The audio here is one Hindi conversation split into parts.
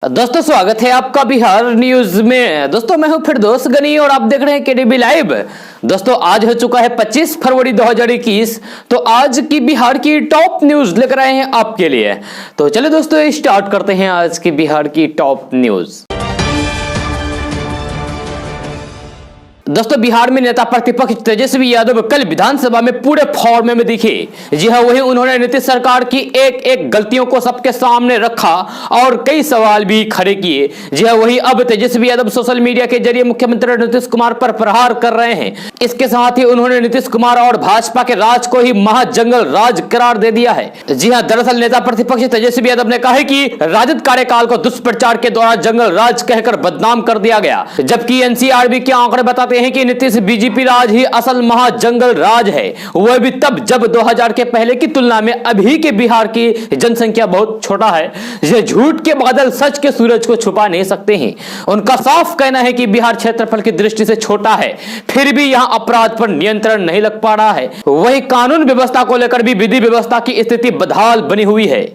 दोस्तों स्वागत है आपका बिहार न्यूज में। दोस्तों मैं हूं फिरदौस गनी और आप देख रहे हैं केडीबी लाइव। दोस्तों आज हो चुका है 25 फरवरी 2021। तो आज की बिहार की टॉप न्यूज लेकर आए हैं आपके लिए। तो चलिए दोस्तों स्टार्ट करते हैं आज की बिहार की टॉप न्यूज। दोस्तों बिहार में नेता प्रतिपक्ष तेजस्वी यादव कल विधानसभा में पूरे फॉर्म में दिखे। जी हां, वही उन्होंने नीतीश सरकार की एक एक गलतियों को सबके सामने रखा और कई सवाल भी खड़े किए। जी हां, वही अब तेजस्वी यादव सोशल मीडिया के जरिए मुख्यमंत्री नीतीश कुमार पर प्रहार कर रहे हैं। इसके साथ ही उन्होंने नीतीश कुमार और भाजपा के राज को ही महाजंगल राज करार दे दिया है। जी हां, दरअसल नेता प्रतिपक्ष तेजस्वी यादव ने कहा है कि राजद कार्यकाल को दुष्प्रचार के दौरान जंगल राज कहकर बदनाम कर दिया गया, जबकि एनसीआरबी के आंकड़े बताते हैं कि नीतीश बीजेपी राज ही असल महाजंगल राज है, वह भी तब जब 2000 के पहले की तुलना में अभी के बिहार की जनसंख्या बहुत छोटा है। ये झूठ के बादल सच के सूरज को छुपा नहीं सकते हैं। उनका साफ कहना है कि बिहार क्षेत्रफल की दृष्टि से छोटा है, फिर भी यहां अपराध पर नियंत्रण नहीं लग पा रहा है। वही कानून व्यवस्था को लेकर भी विधि व्यवस्था की स्थिति बदहाल बनी हुई है।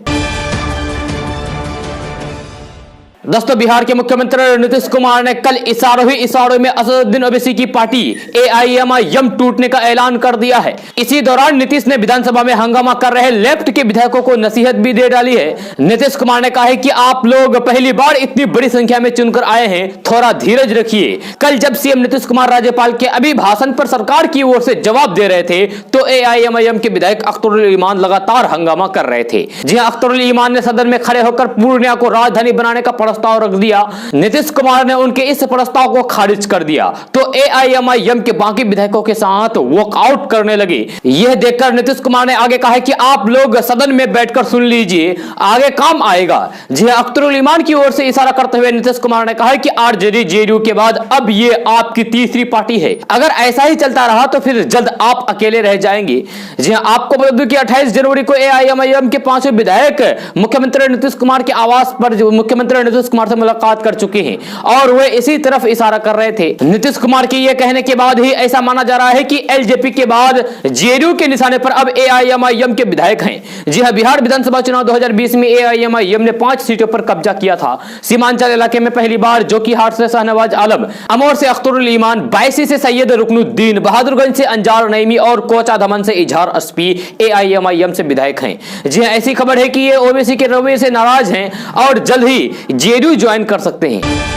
दोस्तों बिहार के मुख्यमंत्री नीतीश कुमार ने कल इशारों में असदुद्दीन ओवैसी की पार्टी एआईएमआईएम टूटने का ऐलान कर दिया है। इसी दौरान नीतीश ने विधानसभा में हंगामा कर रहे लेफ्ट के विधायकों को नसीहत भी दे डाली है। नीतीश कुमार ने कहा है कि आप लोग पहली बार इतनी बड़ी संख्या में चुनकर आए हैं, थोड़ा धीरज रखिए। कल जब सीएम नीतीश कुमार राज्यपाल के अभिभाषण पर सरकार की ओर से जवाब दे रहे थे तो एआईएमआईएम के विधायक अख्तरुल ईमान लगातार हंगामा कर रहे थे। जी हां, अख्तरुल ईमान ने सदन में खड़े होकर पूर्णिया को राजधानी बनाने का प्रस्ताव रख दिया। नीतीश कुमार ने उनके इस प्रस्ताव को खारिज कर दिया तो एआईएमआईएम के बाकी विधायकों के साथ वॉकआउट करने लगे। यह देखकर नीतीश कुमार ने आगे कहा है कि आप लोग सदन में बैठकर सुन लीजिए, आगे काम आएगा। जी अख्तरुल ईमान की ओर से इशारा करते हुए नीतीश कुमार ने कहा है कि आरजेडी जेडीयू के बाद अब ये आपकी तीसरी पार्टी है। अगर ऐसा ही चलता रहा तो फिर जल्द आप अकेले रह जाएंगे। जी आपको बता दूं कि 28 जनवरी को एआईएमआईएम के 5 विधायक मुख्यमंत्री नीतीश कुमार के आवास पर मुख्यमंत्री नीतीश कुमार से मुलाकात कर चुके हैं और वे इसी तरफ इशारा कर रहे थे। नीतीश कुमार के ये कहने के बाद ही ऐसा माना जा रहा है कि एलजेपी के बाद जेडीयू के निशाने पर अब एआईएमआईएम के विधायक हैं। जी हां, बिहार विधानसभा चुनाव 2020 में एआईएमआईएम ने 5 सीटों पर कब्जा किया था। सीमांचल इलाके में पहली बार जोकीहाट से शाहनवाज आलम, अमौर से अख्तरुल ईमान, बायसी से सैयद रुकनुद्दीन, बहादुरगंज से अंजार नईमी और कोचा धमन से इजहार अस्पी एआईएमआईएम से विधायक हैं। जी हां, ऐसी खबर है कि ये ओवैसी के रवैये से नाराज हैं और जल्द ही जेडीयू ज्वाइन कर सकते हैं।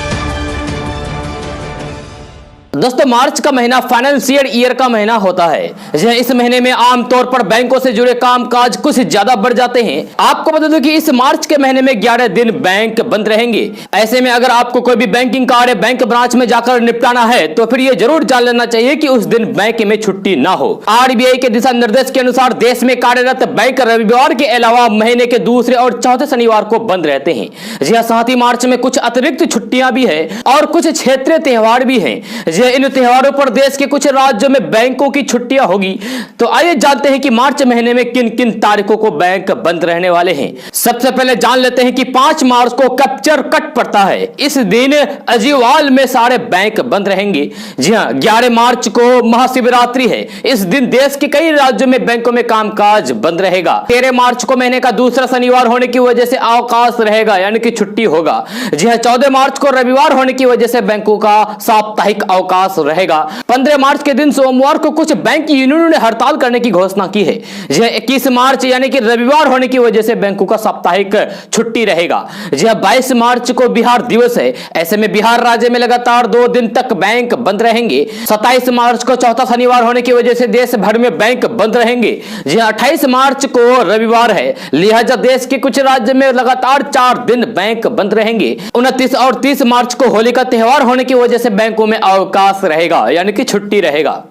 दोस्तों मार्च का महीना फाइनेंशियल ईयर का महीना होता है। इस महीने में आमतौर पर बैंकों से जुड़े कामकाज कुछ ज्यादा बढ़ जाते हैं। आपको बता दूं कि इस मार्च के महीने में 11 दिन बैंक बंद रहेंगे। ऐसे में अगर आपको कोई भी बैंकिंग कार्य बैंक ब्रांच में जाकर निपटाना है तो फिर यह जरूर जान लेना चाहिए कि उस दिन बैंक में छुट्टी ना हो। आरबीआई के दिशा निर्देश के अनुसार देश में कार्यरत बैंक रविवार के अलावा महीने के दूसरे और चौथे शनिवार को बंद रहते हैं। जी हां, साथ ही मार्च में कुछ अतिरिक्त छुट्टियां भी है और कुछ क्षेत्रीय त्योहार भी है। इन त्योहारों पर देश के कुछ राज्यों में बैंकों की छुट्टियां होगी। तो आइए जानते हैं कि मार्च महीने में किन किन तारीखों को बैंक बंद रहने वाले हैं। सबसे पहले जान लेते हैं कि 5 मार्च को कैप्चर कट पड़ता है। इस दिन अजीवाल में सारे बैंक बंद रहेंगे। जी हां, 11 मार्च को महाशिवरात्रि है। इस दिन देश के कई राज्यों में बैंकों में कामकाज बंद रहेगा। 13 मार्च को महीने का दूसरा शनिवार होने की वजह से अवकाश रहेगा, यानी कि छुट्टी होगा। जी हां, 14 मार्च को रविवार होने की वजह से बैंकों का साप्ताहिक अवकाश रहेगा। 15 मार्च के दिन सोमवार को कुछ बैंक यूनियनों ने हड़ताल करने की घोषणा की है। 21 मार्च यानी कि रविवार होने की वजह से बैंकों का साप्ताहिक छुट्टी रहेगा। 22 मार्च को बिहार दिवस है। ऐसे में बिहार राज्य में लगातार 2 दिन तक बैंक बंद रहेंगे। 27 मार्च को चौथा शनिवार होने की वजह से देश भर में बैंक बंद रहेंगे। 28 मार्च को रविवार है, लिहाजा देश के कुछ राज्य में लगातार 4 दिन बैंक बंद रहेंगे। 29 और 30 मार्च को होली का त्योहार होने की वजह से बैंकों में अवकाश रहेगा, यानी कि छुट्टी रहेगा।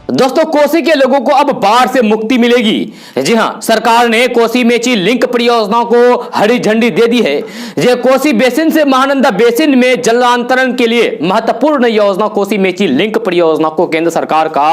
दोस्तों कोसी के लोगों को अब बाढ़ से मुक्ति मिलेगी। जी हां, सरकार ने कोसी मेची लिंक परियोजना को हरी झंडी दे दी है। कोसी बेसिन से महानंदा बेसिन में जलांतरण के लिए महत्वपूर्ण योजना कोसी मेची लिंक परियोजना को केंद्र सरकार का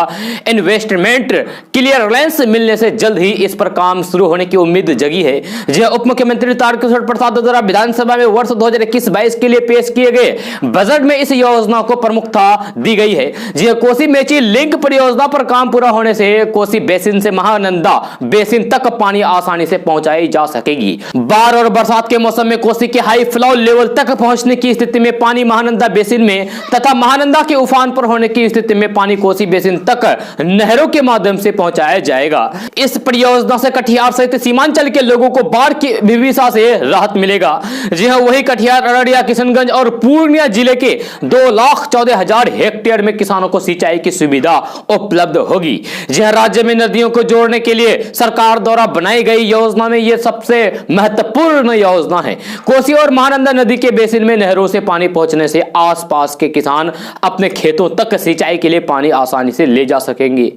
इन्वेस्टमेंट क्लियरेंस मिलने से जल्द ही इस पर काम शुरू होने की उम्मीद जगी है। उप मुख्यमंत्री तारकिशोर प्रसाद द्वारा विधानसभा में वर्ष 2021-22 के लिए पेश किए गए बजट में इस योजना को प्रमुखता दी गई है। कोसी मेची लिंक परियोजना 14 पर काम पूरा होने से कोसी बेसिन से महानंदा बेसिन तक पानी आसानी से पहुंचाई जा सकेगी। बाढ़ और बरसात के मौसम में कोसी के हाई फ्लो लेवल तक पहुंचने की स्थिति में पानी महानंदा बेसिन में तथा महानंदा के उफान पर होने की स्थिति में पानी कोसी बेसिन तक नहरों के माध्यम से पहुंचाया जाएगा। इस परियोजना से कटिहार सहित सीमांचल के लोगों को बाढ़ की विभीषिका से राहत मिलेगा। जी हां, वही कटिहार, अररिया, किशनगंज और पूर्णिया जिले के 2,14,000 हेक्टेयर में किसानों को सिंचाई की सुविधा उपलब्ध होगी। जी हां, राज्य में नदियों को जोड़ने के लिए सरकार द्वारा बनाई गई योजना में यह सबसे महत्वपूर्ण योजना है। कोसी और महानंदा नदी के बेसिन में नहरों से पानी पहुंचने से आसपास के किसान अपने खेतों तक सिंचाई के लिए पानी आसानी से ले जा सकेंगे।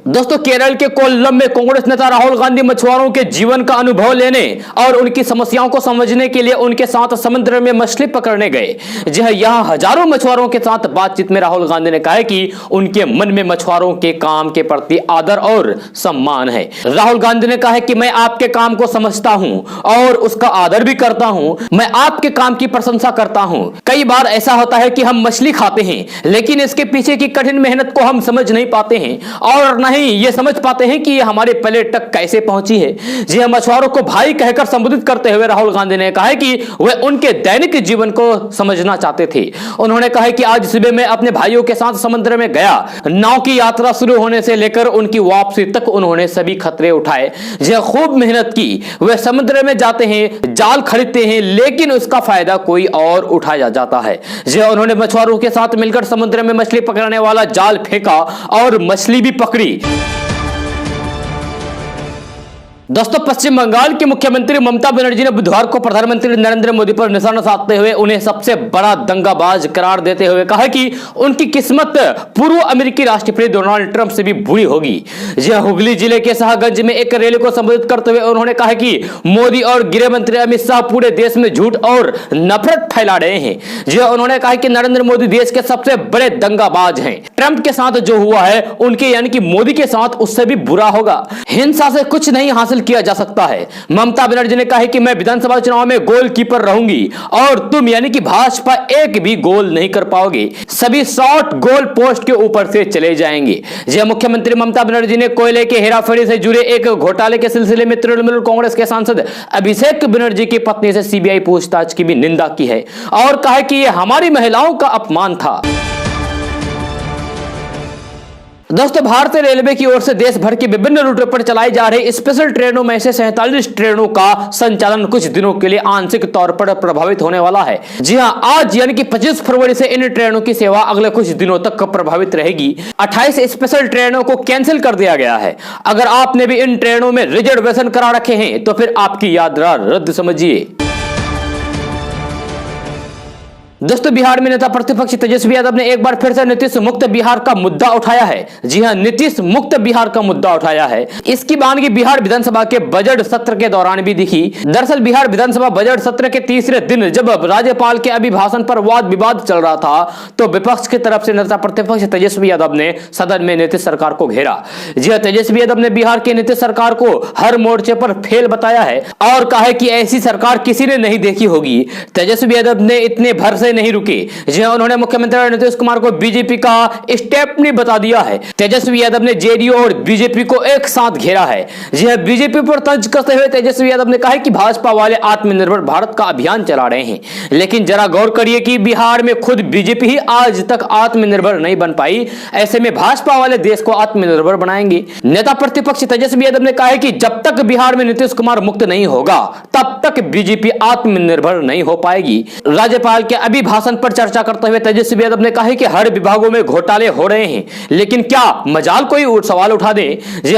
दोस्तों, केरल के कोल्लम में कांग्रेस नेता राहुल गांधी मछुआरों के जीवन का अनुभव लेने और उनकी समस्याओं को समझने के लिए उनके साथ समुद्र में मछली पकड़ने गए। जी हां, यहां हजारों मछुआरों के साथ बातचीत में राहुल गांधी ने कहा है कि उनके मन में मछुआरों के काम के प्रति आदर और सम्मान है। राहुल गांधी ने कहा है कि मैं आपके काम को समझता हूं और उसका आदर भी करता हूं। मैं आपके काम की प्रशंसा करता हूं। कई बार ऐसा होता है कि हम मछली खाते हैं, लेकिन इसके पीछे की कठिन मेहनत को हम समझ नहीं पाते हैं और नहीं ये समझ पाते हैं कि ये हमारे प्लेट तक कैसे पहुंची है। जी हां, मछुआरों को भाई कहकर संबोधित करते हुए राहुल गांधी ने कहा है कि वे उनके दैनिक जीवन को समझना चाहते थे। उन्होंने कहा है कि आज सुबह मैं अपने भाइयों के साथ समुद्र में गया। नाव की यात्रा शुरू होने से लेकर उनकी वापसी तक उन्होंने सभी खतरे उठाए। जी हां, खूब मेहनत की। वे समुद्र में जाते हैं, जाल खरीदते हैं, लेकिन उसका फायदा कोई और उठाया जाता है। जी हां, उन्होंने मछुआरों के साथ मिलकर समुद्र में मछली पकड़ने वाला जाल फेंका और मछली भी पकड़ी। दोस्तों, पश्चिम बंगाल की मुख्यमंत्री ममता बनर्जी ने बुधवार को प्रधानमंत्री नरेंद्र मोदी पर निशाना साधते हुए उन्हें सबसे बड़ा दंगाबाज करार देते हुए कहा कि उनकी किस्मत पूर्व अमेरिकी राष्ट्रपति डोनाल्ड ट्रंप से भी बुरी होगी। जी हां, हुगली जिले के शाहगंज में एक रैली को संबोधित करते हुए उन्होंने कहा कि मोदी और गृह मंत्री अमित शाह पूरे देश में झूठ और नफरत फैला रहे हैं। जी हां, उन्होंने कहा कि नरेंद्र मोदी देश के सबसे बड़े दंगाबाज हैं। ट्रंप के साथ जो हुआ है उनके यानी कि मोदी के साथ उससे भी बुरा होगा। हिंसा से कुछ नहीं हासिल किया जा सकता है। ममता बनर्जी ने कहा कि मैं विधानसभा चुनाव में गोलकीपर रहूंगी और तुम यानी कि भाजपा एक भी गोल नहीं कर पाओगे। सभी शॉट गोल पोस्ट के ऊपर से चले जाएंगे। जी हां, मुख्यमंत्री ममता बनर्जी ने कोयले के हेराफेरी से जुड़े एक घोटाले के सिलसिले में तृणमूल कांग्रेस के सांसद अभिषेक बनर्जी की पत्नी से सीबीआई पूछताछ की भी निंदा की है और कहा कि यह हमारी महिलाओं का अपमान था। दोस्तों, भारतीय रेलवे की ओर से देश भर के विभिन्न रूटों पर चलाई जा रही स्पेशल ट्रेनों में से 47 ट्रेनों का संचालन कुछ दिनों के लिए आंशिक तौर पर प्रभावित होने वाला है। जी हां, आज यानी कि 25 फरवरी से इन ट्रेनों की सेवा अगले कुछ दिनों तक प्रभावित रहेगी। 28 स्पेशल ट्रेनों को कैंसिल कर दिया गया है। अगर आपने भी इन ट्रेनों में रिजर्वेशन करा रखे हैं तो फिर आपकी यात्रा रद्द समझिए। दोस्तों, बिहार में नेता प्रतिपक्ष तेजस्वी यादव ने एक बार फिर से नीतीश मुक्त बिहार का मुद्दा उठाया है। जी हां, नीतीश मुक्त बिहार का मुद्दा उठाया है। इसकी वानगी बिहार विधानसभा के बजट सत्र के दौरान भी दिखी। दरअसल बिहार विधानसभा बजट सत्र के तीसरे दिन जब राज्यपाल के अभिभाषण पर वाद विवाद चल रहा था तो विपक्ष की तरफ से नेता प्रतिपक्ष तेजस्वी यादव ने सदन में नीतीश सरकार को घेरा। जी हां, तेजस्वी यादव ने बिहार की नीतीश सरकार को हर मोर्चे पर फेल बताया है और कहा है कि ऐसी सरकार किसी ने नहीं देखी होगी। तेजस्वी यादव ने इतने भर से नहीं रुके। जी हां, उन्होंने मुख्यमंत्री नीतीश कुमार को बीजेपी का स्टेपनी बता दिया है। तेजस्वी यादव ने जेडीयू और बीजेपी को एक साथ घेरा है। जी हां, बीजेपी पर तंज कसते हुए तेजस्वी यादव ने कहा कि भाजपा वाले आत्मनिर्भर भारत का अभियान चला रहे हैं, लेकिन जरा गौर करिए कि बिहार में खुद बीजेपी ही आज तक आत्मनिर्भर नहीं बन पाई। ऐसे में भाजपा वाले देश को आत्मनिर्भर बनाएंगे। नेता प्रतिपक्ष तेजस्वी यादव ने कहा कि जब तक बिहार में नीतीश कुमार मुक्त नहीं होगा तब तक बीजेपी आत्मनिर्भर नहीं हो पाएगी। राज्यपाल के अभिभाषण पर चर्चा करते हुए तेजस्वी यादव ने कहा कि हर विभागों में घोटाले हो रहे हैं, लेकिन क्या मजाल कोई सवाल उठा दे।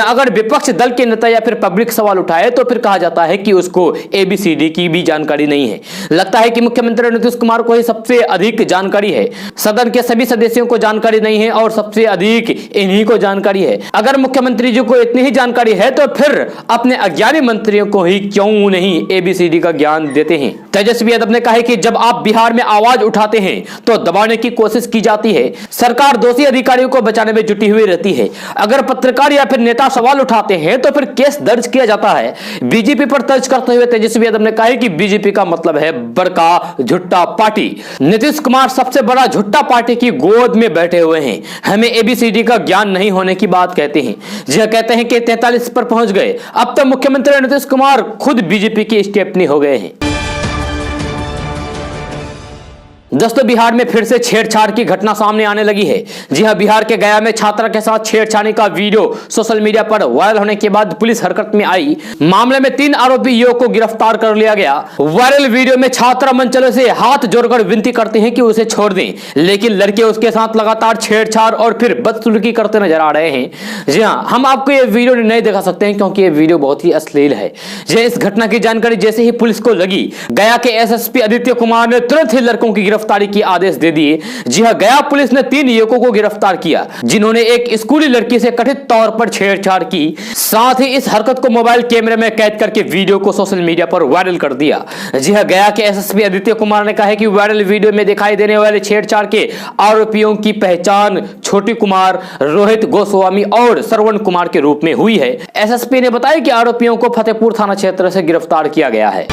अगर विपक्ष दल के नेता या फिर पब्लिक सवाल उठाए तो फिर कहा जाता है कि उसको एबीसीडी की भी जानकारी नहीं है। लगता है कि मुख्यमंत्री नीतीश कुमार को ही सबसे अधिक जानकारी है। सदन के सभी सदस्यों को जानकारी नहीं है और सबसे अधिक इन्हीं को जानकारी है। अगर मुख्यमंत्री जी को इतनी ही जानकारी है तो फिर अपने अज्ञानी मंत्रियों को ही क्यों नहीं एबीसीडी का ज्ञान देते हैं। तेजस्वी यादव ने कहा कि जब आप बिहार में आवाज आवाज उठाते हैं तो दबाने की कोशिश की जाती है। सरकार दोषी अधिकारियों को बचाने में जुटी हुई रहती है। अगर पत्रकार या फिर नेता सवाल उठाते हैं तो फिर केस दर्ज किया जाता है। बीजेपी पर तर्ज करते हुए तेजस्वी यादव ने कहा है कि बीजेपी का मतलब है बड़का झुट्टा पार्टी। नीतीश कुमार सबसे बड़ा झुट्टा पार्टी की गोद में बैठे हुए हैं। हमें एबीसीडी का ज्ञान नहीं होने की बात कहते हैं। जी कहते हैं कि 43 पर पहुंच गए। अब तो मुख्यमंत्री नीतीश कुमार खुद बीजेपी की स्टेपनी हो गए हैं। दोस्तों बिहार में फिर से छेड़छाड़ की घटना सामने आने लगी है। जी हां, बिहार के गया में छात्रा के साथ छेड़छाड़ी का वीडियो सोशल मीडिया पर वायरल होने के बाद पुलिस हरकत में आई। मामले में 3 आरोपी युवकों को गिरफ्तार कर लिया गया। वायरल वीडियो में छात्रा मंचलों से हाथ जोड़कर विनती करते हैं कि उसे छोड़ दें, लेकिन लड़के उसके साथ लगातार छेड़छाड़ और फिर बदसलूकी करते नजर आ रहे हैं। जी हां, हम आपको ये वीडियो नहीं दिखा सकते हैं क्योंकि ये वीडियो बहुत ही अश्लील है। इस घटना की जानकारी जैसे ही पुलिस को लगी, गया के एसएसपी आदित्य कुमार ने तुरंत ही लड़कों की गिरफ्तारी के आदेश दे दिए। जी हां, गया पुलिस ने 3 युवकों को गिरफ्तार किया जिन्होंने एक स्कूली लड़की से कथित तौर पर छेड़छाड़ की। साथ ही इस हरकत को मोबाइल कैमरे में कैद करके वीडियो को सोशल मीडिया पर वायरल कर दिया। जी हां, गया के एसएसपी आदित्य कुमार ने कहा है कि वायरल वीडियो में दिखाई देने वाले छेड़छाड़ के आरोपियों की पहचान छोटी कुमार, रोहित गोस्वामी और श्रवण कुमार के रूप में हुई है। एसएसपी ने बताया कि आरोपियों को फतेहपुर थाना क्षेत्र से गिरफ्तार किया गया है।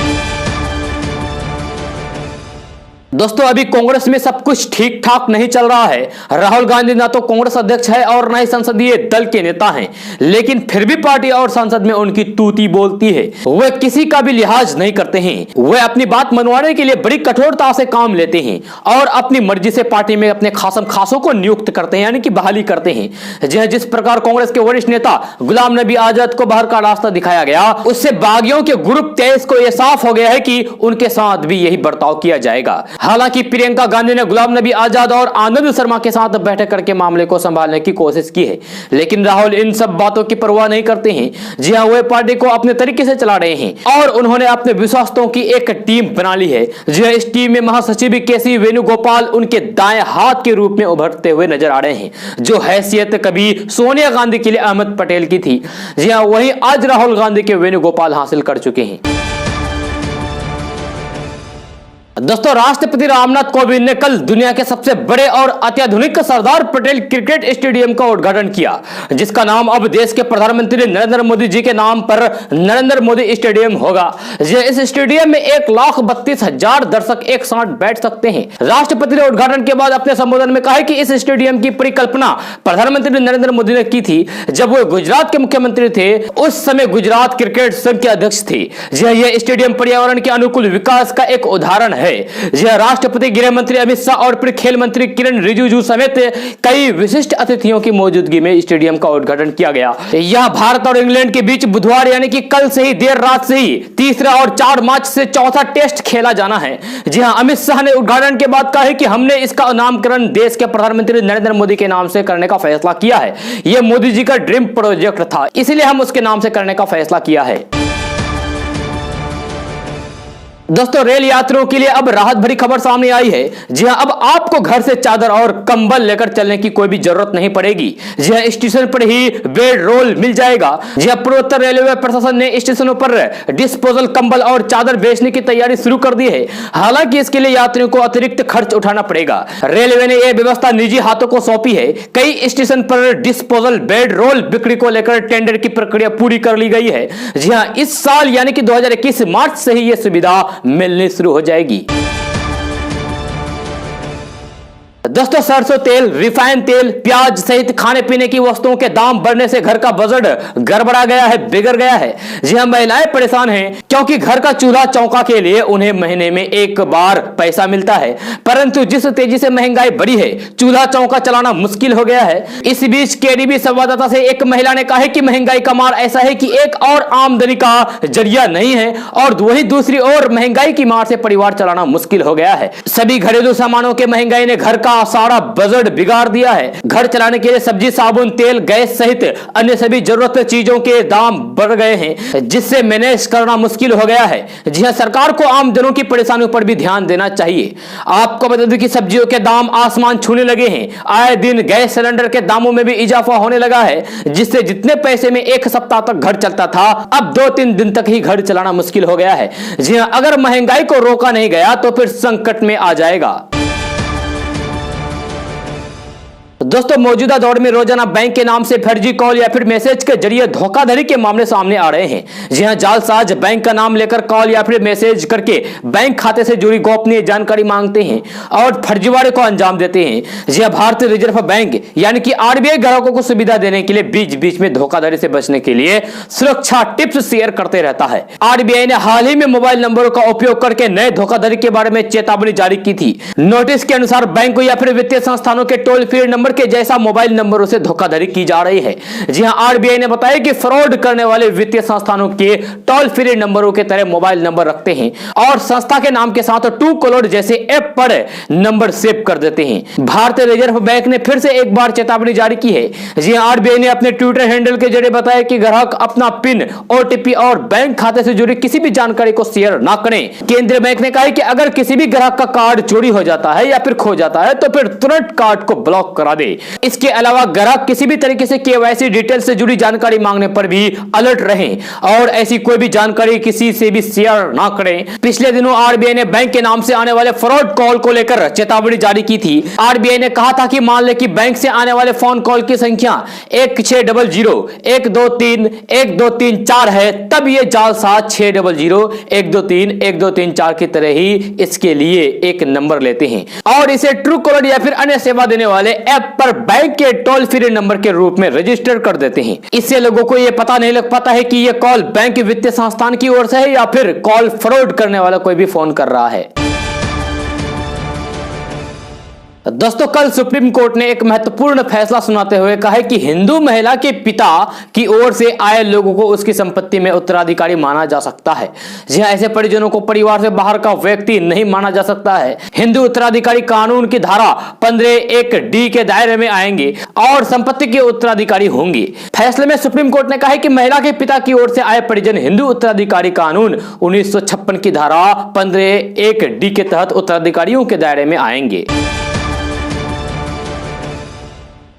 दोस्तों अभी कांग्रेस में सब कुछ ठीक ठाक नहीं चल रहा है। राहुल गांधी ना तो कांग्रेस अध्यक्ष है और ना ही संसदीय दल के नेता हैं, लेकिन फिर भी पार्टी और संसद में उनकी तूती बोलती है। वे किसी का भी लिहाज नहीं करते हैं। वे अपनी बात मनवाने के लिए बड़ी कठोरता से काम लेते हैं और अपनी मर्जी से पार्टी में अपने खासम खासों को नियुक्त करते हैं, यानी कि बहाली करते हैं। जिस प्रकार कांग्रेस के वरिष्ठ नेता गुलाम नबी आजाद को बाहर का रास्ता दिखाया गया, उससे बागियों के ग्रुप 23 को यह साफ हो गया है कि उनके साथ भी यही बर्ताव किया जाएगा। हालांकि प्रियंका गांधी ने गुलाम नबी आजाद और आनंद शर्मा के साथ बैठक करके मामले को संभालने की कोशिश की है, लेकिन राहुल इन सब बातों की परवाह नहीं करते हैं। जी हां, वे पार्टी को अपने तरीके से चला रहे हैं और उन्होंने अपने विश्वासों की एक टीम बना ली है। जी हां, इस टीम में महासचिव केसी वेणुगोपाल उनके दाएं हाथ के रूप में उभरते हुए नजर आ रहे हैं, जो हैसियत कभी सोनिया गांधी के लिए अहमद पटेल की थी। जी हां, वहीं आज राहुल गांधी के वेणुगोपाल हासिल कर चुके हैं। दोस्तों राष्ट्रपति रामनाथ कोविंद ने कल दुनिया के सबसे बड़े और अत्याधुनिक सरदार पटेल क्रिकेट स्टेडियम का उद्घाटन किया, जिसका नाम अब देश के प्रधानमंत्री नरेंद्र मोदी जी के नाम पर नरेंद्र मोदी स्टेडियम होगा। इस स्टेडियम में 1,32,000 दर्शक एक साथ बैठ सकते हैं। राष्ट्रपति ने उद्घाटन के बाद अपने संबोधन में कहा कि इस स्टेडियम की परिकल्पना प्रधानमंत्री नरेंद्र मोदी ने की थी जब वो गुजरात के मुख्यमंत्री थे। उस समय गुजरात क्रिकेट संघ के अध्यक्ष थे। यह स्टेडियम पर्यावरण के अनुकूल विकास का एक उदाहरण है। यह राष्ट्रपति, गृह मंत्री अमित शाह और फिर खेल मंत्री किरण रिजिजू समेत कई विशिष्ट अतिथियों की मौजूदगी में स्टेडियम का उद्घाटन किया गया। यह भारत और इंग्लैंड के बीच बुधवार यानी कि कल से ही देर रात से ही तीसरा और 4 मार्च से चौथा टेस्ट खेला जाना है। जी हां, अमित शाह ने उद्घाटन के बाद कहा है कि हमने इसका नामकरण देश के प्रधानमंत्री नरेंद्र मोदी के नाम से करने का फैसला किया है। यह मोदी जी का ड्रीम प्रोजेक्ट था, इसलिए हम उसके नाम से करने का फैसला किया है। दोस्तों रेल यात्रियों के लिए अब राहत भरी खबर सामने आई है। जी हां, अब आपको घर से चादर और कंबल लेकर चलने की कोई भी जरूरत नहीं पड़ेगी। जी हां, स्टेशन पर ही बेड रोल मिल जाएगा। जी हां, पूर्वोत्तर रेलवे प्रशासन ने स्टेशनों पर डिस्पोजल कंबल और चादर बेचने की तैयारी शुरू कर दी है। हालांकि इसके लिए यात्रियों को अतिरिक्त खर्च उठाना पड़ेगा। रेलवे ने यह व्यवस्था निजी हाथों को सौंपी है। कई स्टेशन पर डिस्पोजल बेड रोल बिक्री को लेकर टेंडर की प्रक्रिया पूरी कर ली गई है। जी हां, इस साल यानी कि 2021 मार्च से ही यह सुविधा मिलनी शुरू हो जाएगी। दोस्तों सरसों तेल, रिफाइंड तेल, प्याज सहित खाने पीने की वस्तुओं के दाम बढ़ने से घर का बजट गड़बड़ा गया है, बिगड़ गया है। जी हां, महिलाएं परेशान हैं क्योंकि घर का चूल्हा चौका के लिए उन्हें महीने में एक बार पैसा मिलता है, परंतु जिस तेजी से महंगाई बढ़ी है चूल्हा चौका चलाना मुश्किल हो गया है। इस बीच केडीबी संवाददाता से एक महिला ने कहा है कि महंगाई का मार ऐसा है कि एक और आमदनी का जरिया नहीं है और वहीं दूसरी ओर महंगाई की मार से परिवार चलाना मुश्किल हो गया है। सभी घरेलू सामानों के महंगाई ने घर का का सारा बजट बिगाड़ दिया है। घर चलाने के लिए सब्जी, साबुन, तेल, गैस सहित अन्य सभी जरूरत चीजों के दाम बढ़ गए हैं, जिससे मैनेज करना मुश्किल हो गया है। जी हां, सरकार को आम जनों की परेशानियों पर भी ध्यान देना चाहिए। आपको बता दूं कि सब्जियों के दाम आसमान छूने लगे हैं। आए दिन गैस सिलेंडर के दामों में भी इजाफा होने लगा है, जिससे जितने पैसे में एक सप्ताह तक घर चलता था, अब 2-3 दिन तक ही घर चलाना मुश्किल हो गया है। जी हां, अगर महंगाई को रोका नहीं गया तो फिर संकट में आ जाएगा। दोस्तों, मौजूदा दौर में रोजाना बैंक के नाम से फर्जी कॉल या फिर मैसेज के जरिए धोखाधड़ी के मामले सामने आ रहे हैं। जी हां, जालसाज बैंक का नाम लेकर कॉल या फिर मैसेज करके बैंक खाते से जुड़ी गोपनीय जानकारी मांगते हैं और फर्जीवाड़े को अंजाम देते हैं। जी हां, भारतीय रिजर्व बैंक यानी कि आरबीआई ग्राहकों को सुविधा देने के लिए बीच बीच में धोखाधड़ी से बचने के लिए सुरक्षा टिप्स शेयर करते रहता है। आरबीआई ने हाल ही में मोबाइल नंबरों का उपयोग करके नए धोखाधड़ी के बारे में चेतावनी जारी की थी। नोटिस के अनुसार बैंकों या फिर वित्तीय संस्थानों के टोल फ्री नंबर के जैसा मोबाइल नंबरों से धोखाधड़ी की जा रही है। जी हां, आरबीआई ने बताया कि फ्रॉड करने वाले वित्तीय संस्थानों के टोल फ्री नंबरों के तरह मोबाइल नंबर रखते हैं और संस्था के नाम के साथ ट्रू कॉलर जैसे ऐप पर नंबर सेव कर देते हैं। भारतीय रिजर्व बैंक ने फिर से एक बार चेतावनी जारी की है। जी हां, आरबीआई ने अपने ट्विटर हैंडल के जरिए बताया कि ग्राहक अपना पिन, ओटीपी और बैंक खाते से जुड़ी किसी भी जानकारी को शेयर ना करें। केंद्रीय बैंक ने कहा है कि अगर किसी भी ग्राहक का कार्ड चोरी हो जाता है या फिर खो जाता है तो फिर तुरंत कार्ड को ब्लॉक करा दे। इसके अलावा ग्राहक किसी भी तरीके से केवाईसी डिटेल से जुड़ी जानकारी मांगने पर भी अलर्ट रहें और ऐसी कोई भी जानकारी किसी से भी शेयर ना करें। पिछले दिनों आरबीआई ने बैंक के नाम से आने वाले फ्रॉड कॉल को लेकर चेतावनी जारी की थी। आरबीआई ने कहा था कि मान ले कि बैंक से आने वाले फोन कॉल की संख्या 1600-123-1234 है, तब ये जालसाज 600-123-1234 की तरह ही इसके लिए एक नंबर लेते हैं और इसे ट्रू कॉलर या फिर अन्य सेवा देने वाले ऐप पर बैंक के टोल फ्री नंबर के रूप में रजिस्टर कर देते हैं। इससे लोगों को यह पता नहीं लग पाता है कि यह कॉल बैंक वित्तीय संस्थान की ओर से है या फिर कॉल फ्रॉड करने वाला कोई भी फोन कर रहा है। दोस्तों, कल सुप्रीम कोर्ट ने एक महत्वपूर्ण फैसला सुनाते हुए कहा है कि हिंदू महिला के पिता की ओर से आए लोगों को उसकी संपत्ति में उत्तराधिकारी माना जा सकता है। जी हां, ऐसे परिजनों को परिवार से बाहर का व्यक्ति नहीं माना जा सकता है। हिंदू उत्तराधिकारी कानून की धारा 15(1)(d) के दायरे में आएंगे और संपत्ति के उत्तराधिकारी होंगे। फैसले में सुप्रीम कोर्ट ने कहा है कि महिला के पिता की ओर से आए परिजन हिंदू उत्तराधिकारी कानून 1956 की धारा 15(1)(d) के तहत उत्तराधिकारियों के दायरे में आएंगे।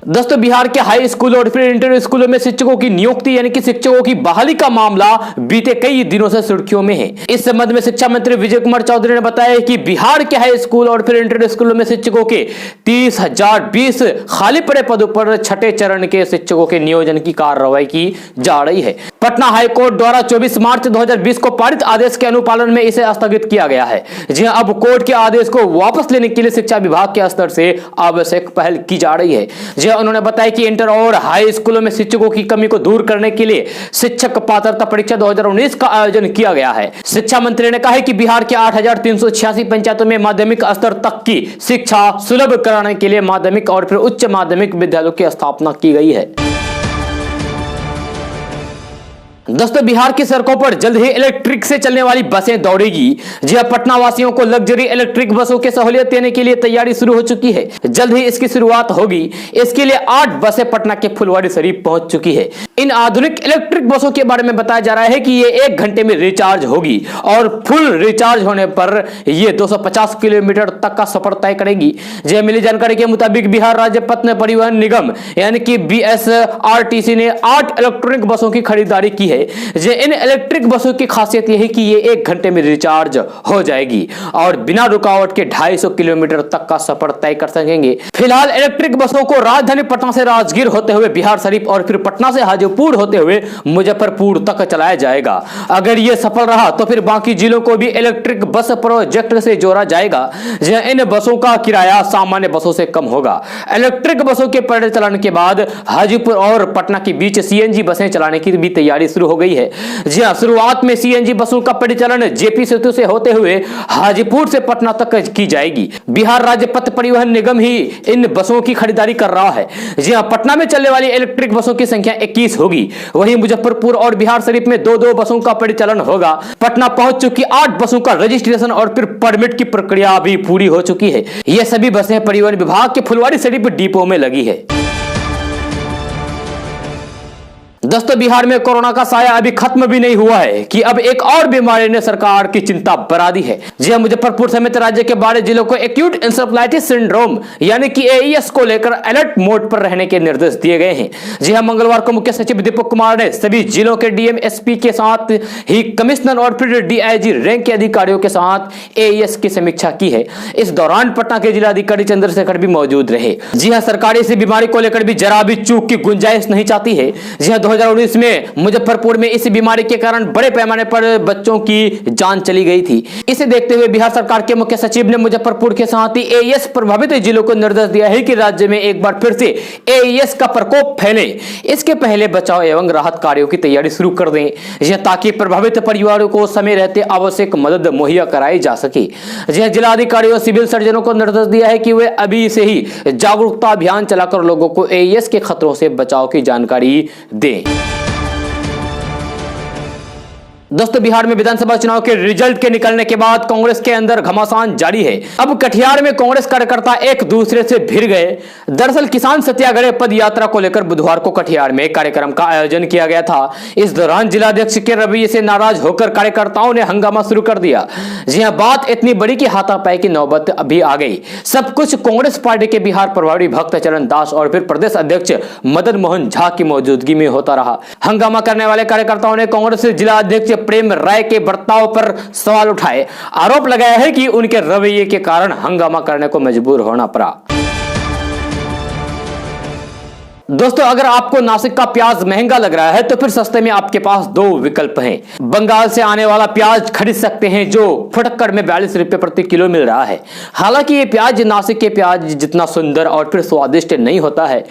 दोस्तों, बिहार के हाई स्कूल और फिर इंटर स्कूलों में शिक्षकों की नियुक्ति यानी कि शिक्षकों की बहाली का मामला बीते कई दिनों से सुर्खियों में है। इस संबंध में शिक्षा मंत्री विजय कुमार चौधरी ने बताया कि बिहार के हाई स्कूल और फिर इंटर स्कूलों में शिक्षकों के 30,020 खाली पड़े पदों पर छठे चरण के शिक्षकों के नियोजन की कार्रवाई की जा रही है। पटना हाईकोर्ट द्वारा 24 मार्च 2020 को पारित आदेश के अनुपालन में इसे स्थगित किया गया है। जी हां, अब कोर्ट के आदेश को वापस लेने के लिए शिक्षा विभाग के स्तर से आवश्यक पहल की जा रही है। जी, उन्होंने बताया कि इंटर और हाई स्कूलों में शिक्षकों की कमी को दूर करने के लिए शिक्षक पात्रता परीक्षा 2019 का आयोजन किया गया है। शिक्षा मंत्री ने कहा है कि बिहार के 8,386 पंचायतों में माध्यमिक स्तर तक की शिक्षा सुलभ कराने के लिए माध्यमिक और फिर उच्च माध्यमिक विद्यालयों की स्थापना की गई है। दोस्तों, बिहार की सड़कों पर जल्द ही इलेक्ट्रिक से चलने वाली बसें दौड़ेगी। जी हां, पटना वासियों को लग्जरी इलेक्ट्रिक बसों की सहूलियत देने के लिए तैयारी शुरू हो चुकी है। जल्द ही इसकी शुरुआत होगी। इसके लिए 8 बसें पटना के फुलवारी शरीफ पहुंच चुकी है। इन आधुनिक इलेक्ट्रिक बसों के बारे में बताया जा रहा है कि ये 1 घंटे में रिचार्ज होगी और फुल रिचार्ज होने पर ये 250 किलोमीटर तक का सफर तय करेगी। जी, मिली जानकारी के मुताबिक बिहार राज्य पथ परिवहन निगम यानी कि BSRTC ने 8 इलेक्ट्रॉनिक बसों की खरीदारी की है। इन इलेक्ट्रिक बसों की खासियत यह है कि ये 1 घंटे में रिचार्ज हो जाएगी और बिना रुकावट के 250 किलोमीटर तक का सफर तय कर सकेंगे। फिलहाल इलेक्ट्रिक बसों को राजधानी पटना से राजगीर होते हुए बिहार शरीफ और फिर पटना से हाजीपुर होते हुए मुजफ्फरपुर तक चलाया जाएगा। अगर ये सफल रहा तो फिर बाकी जिलों को भी इलेक्ट्रिक बस प्रोजेक्ट से जोड़ा जाएगा। इन बसों का किराया सामान्य बसों से कम होगा। इलेक्ट्रिक बसों के पहले चलाने के बाद हाजीपुर और पटना के बीच CNG बसें चलाने की भी तैयारी शुरू शुरू हो गई है। जी हां, शुरुआत में सीएनजी बसों का परिचालन जेपी सेतु से होते हुए हाजीपुर से पटना तक की जाएगी। बिहार राज्य पथ परिवहन निगम ही इन बसों की खरीदारी कर रहा है। जी हां, पटना में चलने वाली इलेक्ट्रिक बसों की संख्या 21 होगी। वहीं मुजफ्फरपुर और बिहार शरीफ में 2-2 बसों का परिचालन होगा। पटना पहुंच चुकी 8 बसों का रजिस्ट्रेशन और फिर परमिट की प्रक्रिया भी पूरी हो चुकी है। ये सभी बसें परिवहन विभाग के फुलवारी शरीफ डिपो में लगी है। दोस्तों, बिहार में कोरोना का साया अभी खत्म भी नहीं हुआ है कि अब एक और बीमारी ने सरकार की चिंता बढ़ा दी है। जी हां, मुजफ्फरपुर समेत राज्य के 12 जिलों को एक्यूट इंसेफ्लाइटिस सिंड्रोम यानी कि एईएस को लेकर अलर्ट मोड पर रहने के निर्देश दिए गए हैं। जी हां, मंगलवार को मुख्य सचिव दीपक कुमार ने सभी जिलों के डीएम एसपी के साथ ही कमिश्नर और फिर डीआईजी रैंक के अधिकारियों के साथ एईएस की समीक्षा की है। इस दौरान पटना के जिलाधिकारी चंद्रशेखर भी मौजूद रहे। जी हां, सरकार इस बीमारी को लेकर भी जरा भी चूक की गुंजाइश नहीं चाहती है। जी हां, 2019 में मुजफ्फरपुर में इस बीमारी के कारण बड़े पैमाने पर बच्चों की जान चली गई थी। इसे देखते हुए बिहार सरकार के मुख्य सचिव ने मुजफ्फरपुर के साथ ही एईएस प्रभावित जिलों को निर्देश दिया है कि राज्य में एक बार फिर से एईएस का प्रकोप फैले, इसके पहले बचाव एवं राहत कार्यों की तैयारी शुरू कर दें, यह ताकि प्रभावित परिवारों को समय रहते आवश्यक मदद मुहैया कराई जा सके। जिलाधिकारियों और सिविल सर्जनों को निर्देश दिया है कि वे अभी से ही जागरूकता अभियान चलाकर लोगों को एईएस के खतरों से बचाव की जानकारी दें। दोस्तों, बिहार में विधानसभा चुनाव के रिजल्ट के निकलने के बाद कांग्रेस के अंदर घमासान जारी है। अब कटिहार में कांग्रेस कार्यकर्ता एक दूसरे से भिड़ गए। दरअसल किसान सत्याग्रह पद यात्रा को लेकर बुधवार को कटिहार में कार्यक्रम का आयोजन किया गया था। इस दौरान जिलाध्यक्ष के रवैये से नाराज होकर कार्यकर्ताओं ने हंगामा शुरू कर दिया। जी हां, बात इतनी बड़ी कि हाथापाई की नौबत अभी आ गई। सब कुछ कांग्रेस पार्टी के बिहार प्रभारी भक्त चरण दास और फिर प्रदेश अध्यक्ष मदन मोहन झा की मौजूदगी में होता रहा। हंगामा करने वाले कार्यकर्ताओं ने कांग्रेस जिला अध्यक्ष प्रेम राय के बर्ताव पर सवाल उठाए। आरोप लगाया है कि उनके रवैये के कारण हंगामा करने को मजबूर होना पड़ा। दोस्तों, अगर आपको नासिक का प्याज महंगा लग रहा है तो फिर सस्ते में आपके पास 2 विकल्प हैं। बंगाल से आने वाला प्याज खरीद सकते हैं जो फुटक्कर में 42 रुपए प्रति किलो मिल रहा है। हालांकि ये प्याज नासिक के प्याज जितना सुंदर और फिर स्वादिष्ट नहीं होता है।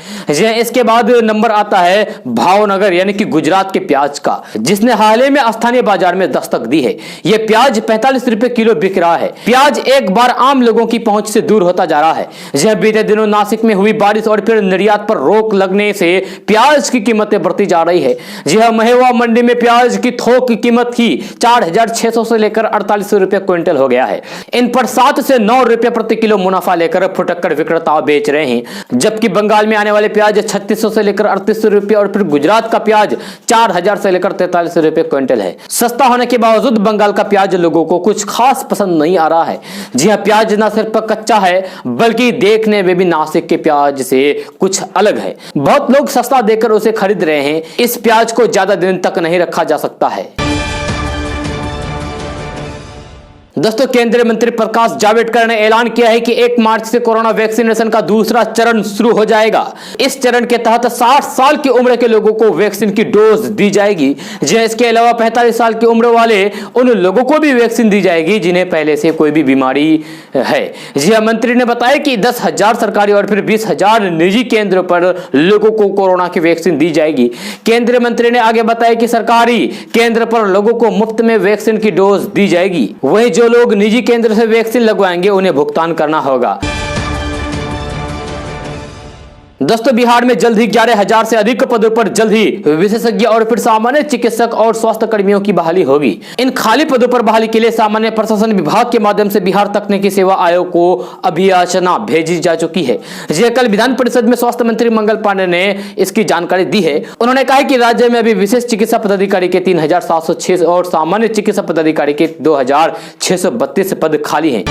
इसके बाद नंबर आता है भावनगर यानी कि गुजरात के प्याज का, जिसने हाल ही में स्थानीय बाजार में दस्तक दी है। यह प्याज 45 रुपए किलो बिक रहा है। प्याज एक बार आम लोगों की पहुंच से दूर होता जा रहा है। यह बीते दिनों नासिक में हुई बारिश और फिर निर्यात पर रोक लगने से प्याज की कीमतें बढ़ती जा रही है। जी हां, महेवा मंडी में प्याज की थोक कीमत ही 4600 से लेकर 4800 रुपए क्विंटल हो गया है। इन पर 7 से 9 रुपए प्रति किलो मुनाफा लेकर फुटक्कर विक्रेता बेच रहे हैं। जबकि बंगाल में आने वाले प्याज 3600 से लेकर 3800 रुपए और फिर गुजरात का प्याज 4000 से लेकर 4300 रुपए क्विंटल है। सस्ता होने के बावजूद बंगाल का प्याज लोगों को कुछ खास पसंद नहीं आ रहा है। जी हां, प्याज न सिर्फ कच्चा है बल्कि देखने में भी नासिक के प्याज से कुछ अलग है। बहुत लोग सस्ता देकर उसे खरीद रहे हैं। इस प्याज को ज्यादा दिन तक नहीं रखा जा सकता है। दोस्तों, केंद्रीय मंत्री प्रकाश जावड़ेकर ने ऐलान किया है कि 1 मार्च से कोरोना वैक्सीनेशन का दूसरा चरण शुरू हो जाएगा। इस चरण के तहत 60 साल की उम्र के लोगों को वैक्सीन की डोज दी जाएगी। इसके अलावा 45 साल की उम्र वाले उन लोगों को भी वैक्सीन दी जाएगी जिन्हें पहले से कोई भी बीमारी है। मंत्री ने बताया कि 10,000 सरकारी और फिर 20,000 निजी केंद्रों पर लोगों को कोरोना की वैक्सीन दी जाएगी। केंद्रीय मंत्री ने आगे बताया कि सरकारी केंद्र पर लोगों को मुफ्त में वैक्सीन की डोज दी जाएगी। वहीं जो लोग निजी केंद्र से वैक्सीन लगवाएंगे उन्हें भुगतान करना होगा। दोस्तों, बिहार में जल्द ही 11,000 से अधिक पदों पर जल्द ही विशेषज्ञ और फिर सामान्य चिकित्सक और स्वास्थ्य कर्मियों की बहाली होगी। इन खाली पदों पर बहाली के लिए सामान्य प्रशासन विभाग के माध्यम से बिहार तकनीकी सेवा आयोग को अभियाचना भेजी जा चुकी है। कल विधान परिषद में स्वास्थ्य मंत्री मंगल पांडे ने इसकी जानकारी दी है। उन्होंने कहा कि राज्य में अभी विशेष चिकित्सा पदाधिकारी के 3,706 और सामान्य चिकित्सा पदाधिकारी के 2,632 पद खाली हैं।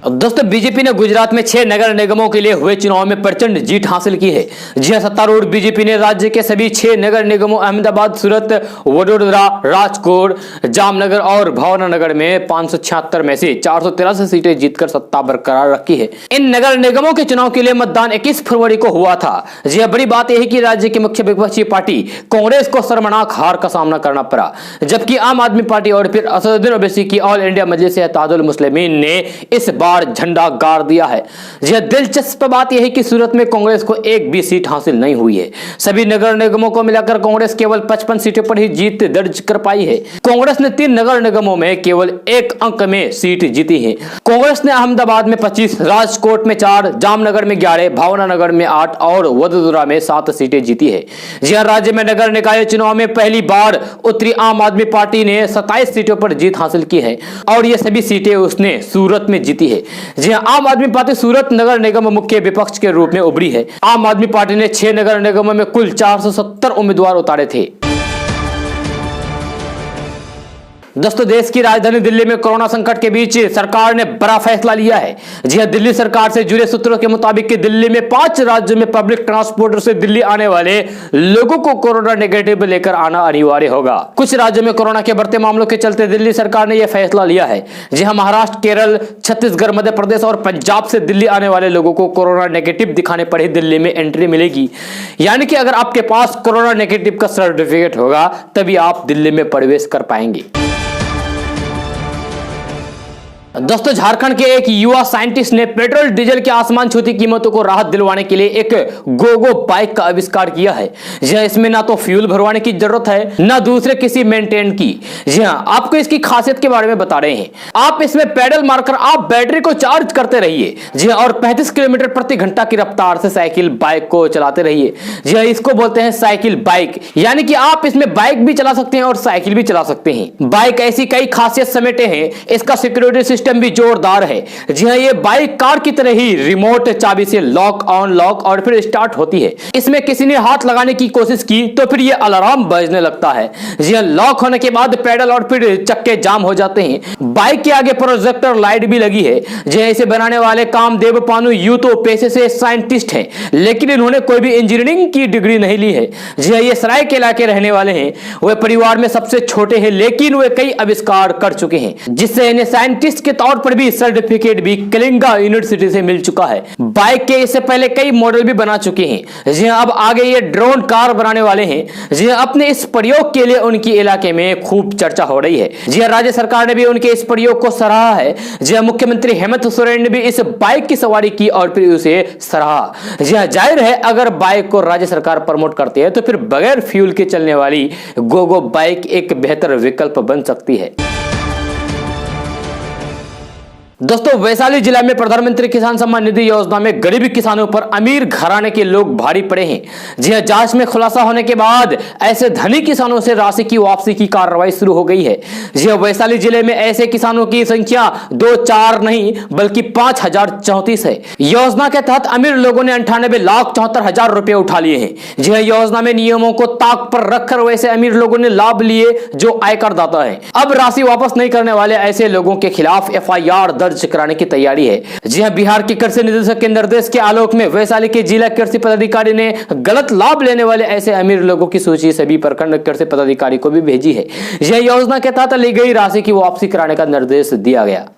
दोस्तों, बीजेपी ने गुजरात में 6 नगर निगमों के लिए हुए चुनाव में प्रचंड जीत हासिल की है। जी हां, सत्तारूढ़ बीजेपी ने राज्य के सभी 6 नगर निगमों अहमदाबाद, सूरत, वडोदरा, राजकोट, जामनगर और भावनगर में 576 में से 483 सीटें जीतकर सत्ता बरकरार रखी है। इन नगर निगमों के चुनाव के लिए मतदान 21 फरवरी को हुआ था। जी हां, बड़ी बात यह है कि राज्य की मुख्य विपक्षी पार्टी कांग्रेस को शर्मनाक हार का सामना करना पड़ा, जबकि आम आदमी पार्टी और फिर असदुद्दीन ओवैसी की ऑल इंडिया मजलिस-ए-इत्तेहादुल मुस्लिमीन ने इस बार बार झंडा गाड़ दिया है। यह दिलचस्प बात यह है कि सूरत में कांग्रेस को एक भी सीट हासिल नहीं हुई है। सभी नगर निगमों को मिलाकर कांग्रेस केवल 55 सीटों पर ही जीत दर्ज कर पाई है। कांग्रेस ने 3 नगर निगमों में केवल 1 अंक में सीट जीती है। कांग्रेस ने अहमदाबाद में 25, राजकोट में 4, जामनगर में 11, भावनगर में 8 और वडोदरा में 7 सीटें जीती है। यह राज्य में नगर निकाय चुनाव में पहली बार उत्तरी आम आदमी पार्टी ने 27 सीटों पर जीत हासिल की है और ये सभी सीटें उसने सूरत में जीती है। जी हां, आम आदमी पार्टी सूरत नगर निगम मुख्य विपक्ष के रूप में उभरी है। आम आदमी पार्टी ने 6 नगर निगमों में कुल 470 उम्मीदवार उतारे थे। दोस्तों, देश की राजधानी दिल्ली में कोरोना संकट के बीच सरकार ने बड़ा फैसला लिया है। जी हां, दिल्ली सरकार से जुड़े सूत्रों के मुताबिक कि दिल्ली में 5 राज्यों में पब्लिक ट्रांसपोर्टर से दिल्ली आने वाले लोगों को कोरोना नेगेटिव लेकर आना अनिवार्य होगा। कुछ राज्यों में कोरोना के बढ़ते मामलों के चलते दिल्ली सरकार ने यह फैसला लिया है। जी हां, महाराष्ट्र, केरल, छत्तीसगढ़, मध्य प्रदेश और पंजाब से दिल्ली आने वाले लोगों को कोरोना नेगेटिव दिखाने पर ही दिल्ली में एंट्री मिलेगी। यानी कि अगर आपके पास कोरोना नेगेटिव का सर्टिफिकेट होगा तभी आप दिल्ली में प्रवेश कर पाएंगे। दोस्तों, झारखंड के एक युवा साइंटिस्ट ने पेट्रोल डीजल की आसमान छूती कीमतों को राहत दिलवाने के लिए एक गोगो बाइक का आविष्कार किया है। जी हां, इसमें ना तो फ्यूल भरवाने की जरूरत है ना दूसरे किसी मेंटेन की। जी हां, आपको इसकी खासियत के बारे में बता रहे हैं। आप इसमें पेडल मारकर आप बैटरी को चार्ज करते रहिए। जी हां, और 35 किलोमीटर प्रति घंटा की रफ्तार से साइकिल बाइक को चलाते रहिए। जी हां, इसको बोलते हैं साइकिल बाइक, यानी कि आप इसमें बाइक भी चला सकते हैं और साइकिल भी चला सकते हैं। बाइक ऐसी कई खासियत समेटे हैं। इसका सिक्योरिटी सिस्टम भी जोरदार है। जी हां, ये बाइक कार की तरह ही रिमोट चाबी से लॉक ऑन लॉक और फिर स्टार्ट होती है। इसमें किसी ने हाथ लगाने की कोशिश की तो फिर ये अलार्म बजने लगता है। जी हां, लॉक होने के बाद पेडल और फिर चक्के जाम हो जाते हैं। बाइक के आगे प्रोजेक्टर लाइट भी लगी है। जी हां, इसे बनाने वाले कामदेव पानु यूं तो पेशे से साइंटिस्ट हैं, लेकिन इन्होंने कोई भी इंजीनियरिंग की डिग्री नहीं ली है। जी हां, ये सरायकेला के रहने वाले हैं। वे परिवार में सबसे छोटे हैं, लेकिन वे कई आविष्कार कर चुके हैं, जिससे इन्हें साइंटिस्ट के तौर पर भी सर्टिफिकेट भी कलिंगा यूनिवर्सिटी से मिल चुका है। बाइक के इससे पहले कई मॉडल भी बना चुके हैं। जी हां, अब आगे ये ड्रोन कार बनाने वाले हैं। जी हां, अपने इस प्रयोग के लिए उनकी इलाके में खूब चर्चा हो रही है। जी हां, राज्य सरकार ने भी उनके इस प्रयोग को सराहा है। जी हां, मुख्यमंत्री हेमंत सोरेन ने भी इस बाइक की सवारी की और फिर उसे सराहा। जी हां, जाहिर है अगर बाइक को राज्य सरकार प्रमोट करती है तो फिर बगैर फ्यूल के चलने वाली गोगो बाइक एक बेहतर विकल्प बन सकती है। दोस्तों, वैशाली जिला में प्रधानमंत्री किसान सम्मान निधि योजना में गरीब किसानों पर अमीर घराने के लोग भारी पड़े हैं। जी हां, जांच में खुलासा होने के बाद ऐसे धनी किसानों से राशि की वापसी की कार्रवाई शुरू हो गई है। जी हां, वैशाली जिले में ऐसे किसानों की संख्या 2-4 नहीं बल्कि 5034 है। योजना के तहत अमीर लोगों ने 98,74,000 रुपए उठा लिए हैं। जी हां, योजना में नियमों को ताक पर रखकर वैसे अमीर लोगों ने लाभ लिए जो आयकर दाता है। अब राशि वापस नहीं करने वाले ऐसे लोगों के खिलाफ FIR दर्ज कराने की तैयारी है। जी हां, बिहार के कृषि निदेशक के निर्देश के आलोक में वैशाली के जिला कृषि पदाधिकारी ने गलत लाभ लेने वाले ऐसे अमीर लोगों की सूची सभी प्रखंड कृषि पदाधिकारी को भी भेजी है। यह योजना के तहत ली गई राशि की वापसी कराने का निर्देश दिया गया।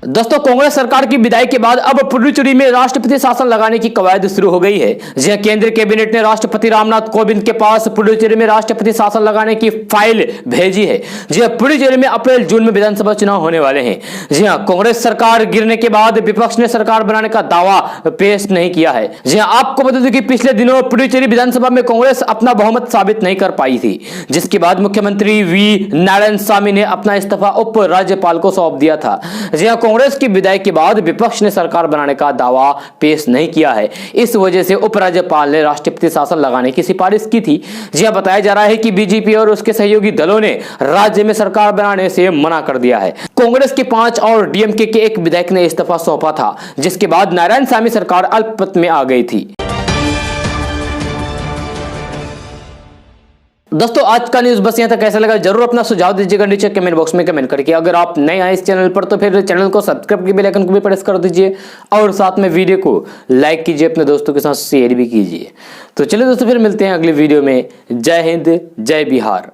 दोस्तों, कांग्रेस सरकार की विदाई के बाद अब पुडुचेरी में राष्ट्रपति शासन लगाने की कवायद शुरू हो गई है। जी, केंद्रीय कैबिनेट ने राष्ट्रपति रामनाथ कोविंद के पास पुडुचेरी में राष्ट्रपति शासन लगाने की फाइल भेजी है। जी, पुडुचेरी में अप्रैल-जून में विधानसभा चुनाव होने वाले हैं। जी हां, कांग्रेस सरकार गिरने के बाद विपक्ष ने सरकार बनाने का दावा पेश नहीं किया है। जी हां, आपको बता दें कि पिछले दिनों पुडुचेरी विधानसभा में कांग्रेस अपना बहुमत साबित नहीं कर पाई थी, जिसके बाद मुख्यमंत्री वी नारायणस्वामी ने अपना इस्तीफा उप राज्यपाल को सौंप दिया था। जी हां, कांग्रेस की विदाई के बाद विपक्ष ने सरकार बनाने का दावा पेश नहीं किया है। इस वजह से उपराज्यपाल ने राष्ट्रपति शासन लगाने की सिफारिश की थी। जी हां, बताया जा रहा है कि बीजेपी और उसके सहयोगी दलों ने राज्य में सरकार बनाने से मना कर दिया है। कांग्रेस के 5 और डीएमके के एक विधायक ने इस्तीफा सौंपा था, जिसके बाद नारायणस्वामी सरकार अल्पमत में आ गई थी। दोस्तों, आज का न्यूज बस यहाँ तक। कैसा लगा जरूर अपना सुझाव दीजिएगा नीचे कमेंट बॉक्स में कमेंट करके। अगर आप नए आए इस चैनल पर तो फिर चैनल को सब्सक्राइब के बेल आइकन को भी प्रेस कर दीजिए और साथ में वीडियो को लाइक कीजिए, अपने दोस्तों के साथ शेयर भी कीजिए। तो चलिए दोस्तों, फिर मिलते हैं अगले वीडियो में। जय हिंद, जय बिहार।